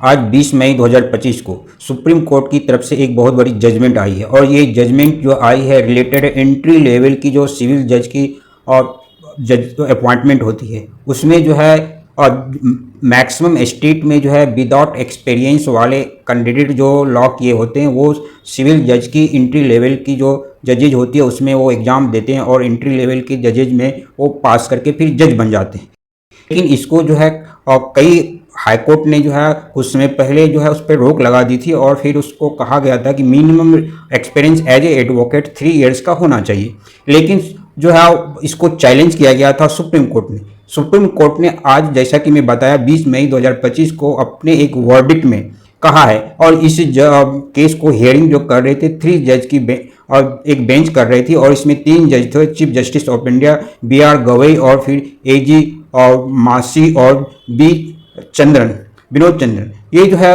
आज 20 मई 2025 को supreme court की तरफ से एक बहुत बड़ी जजमेंट आई है और ये जजमेंट जो आई है रिलेटेड एंट्री लेवल की जो सिविल जज की और जज अपॉइंटमेंट होती है उसमें जो है और मैक्सिमम स्टेट में जो है विदाउट एक्सपीरियंस वाले कैंडिडेट जो लॉ किए होते हैं वो सिविल जज की एंट्री लेवल की जो जजेज होती है उसमें वो एग्ज़ाम देते हैं और एंट्री लेवल के जजेज में वो पास करके फिर जज बन जाते हैं। लेकिन इसको जो है कई हाई कोर्ट ने जो है कुछ समय पहले जो है उस पर रोक लगा दी थी और फिर उसको कहा गया था कि minimum experience as a advocate 3 years का होना चाहिए। लेकिन जो है इसको चैलेंज किया गया था सुप्रीम कोर्ट में। सुप्रीम कोर्ट ने आज जैसा कि मैं बताया 20 मई 2025 को अपने एक वर्डिक्ट में कहा है और इस केस को हियरिंग जो कर रहे थे 3 जज की और एक बेंच कर रही थी और इसमें 3 जज थे, chief justice of India BR Gavai और फिर AG और मासी और विनोद चंद्रन। ये जो है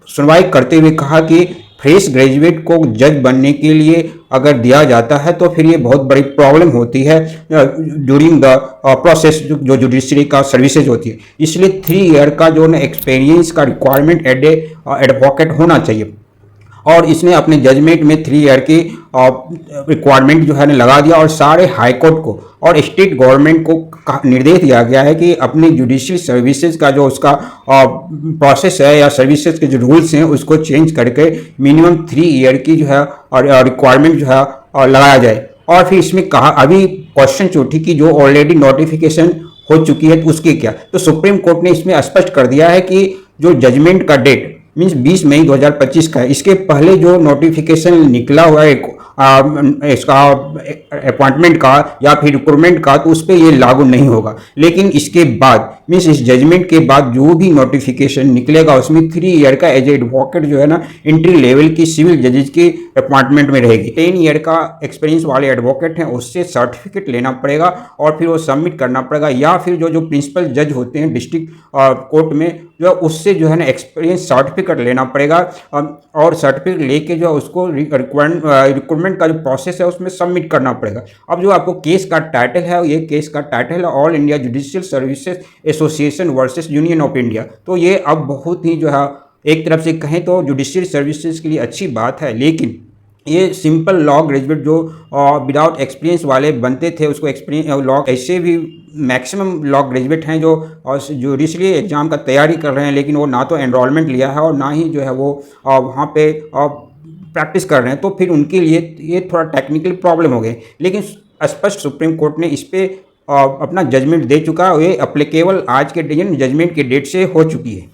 सुनवाई करते हुए कहा कि फ्रेश ग्रेजुएट को जज बनने के लिए अगर दिया जाता है तो फिर ये बहुत बड़ी प्रॉब्लम होती है ड्यूरिंग द प्रोसेस जो जुडिशरी का सर्विसेज होती है। इसलिए 3 ईयर का जो ना एक्सपीरियंस का रिक्वायरमेंट एडवोकेट होना चाहिए और इसने अपने जजमेंट में 3 ईयर की रिक्वायरमेंट जो है लगा दिया और सारे हाई कोर्ट को और स्टेट गवर्नमेंट को निर्देश दिया गया है कि अपनी जुडिशियल सर्विसेज का जो उसका प्रोसेस है या सर्विसेज के जो रूल्स हैं उसको चेंज करके मिनिमम 3 ईयर की जो है रिक्वायरमेंट जो है लगाया जाए। और फिर इसमें कहा अभी क्वेश्चन उठी कि जो ऑलरेडी नोटिफिकेशन हो चुकी है तो उसकी क्या, तो सुप्रीम कोर्ट ने इसमें स्पष्ट कर दिया है कि जो जजमेंट का डेट मीन्स 20 मई 2025 का है, इसके पहले जो नोटिफिकेशन निकला हुआ है इसका अपॉइंटमेंट का या फिर रिक्रूटमेंट का तो उस पर ये लागू नहीं होगा। लेकिन इसके बाद मीन्स इस जजमेंट के बाद जो भी नोटिफिकेशन निकलेगा उसमें 3 ईयर का एज एडवोकेट जो है ना एंट्री लेवल की सिविल जजेज की अपॉइंटमेंट में रहेगी। 10 ईयर का एक्सपीरियंस वाले एडवोकेट हैं उससे सर्टिफिकेट लेना पड़ेगा और फिर वो सबमिट करना पड़ेगा या फिर जो प्रिंसिपल जज होते हैं डिस्ट्रिक्ट कोर्ट में जो उससे जो है ना एक्सपीरियंस सर्टिफिकेट लेना पड़ेगा और सर्टिफिकेट लेके जो उसको रिक्रूटमेंट का जो प्रोसेस है उसमें सबमिट करना पड़ेगा। अब जो आपको केस का टाइटल है ये केस का टाइटल है all India judicial services association versus union of India. तो ये अब बहुत ही जो है एक तरफ से कहें तो जुडिशियल सर्विसेज के लिए अच्छी बात है, लेकिन ये सिंपल लॉ ग्रेजुएट जो विदाउट एक्सपीरियंस वाले बनते थे उसको एक्सपीरियंस लॉ ऐसे भी मैक्सिमम लॉ ग्रेजुएट हैं जो जुडिशरी एग्ज़ाम का तैयारी कर रहे हैं लेकिन वो ना तो एनरोलमेंट लिया है और ना ही जो है वो वहाँ पे प्रैक्टिस कर रहे हैं, तो फिर उनके लिए ये थोड़ा टेक्निकल प्रॉब्लम हो गई। लेकिन स्पष्ट सुप्रीम कोर्ट ने इस पर अपना जजमेंट दे चुका है, ये अप्लीकेबल आज के जजमेंट के डेट से हो चुकी है।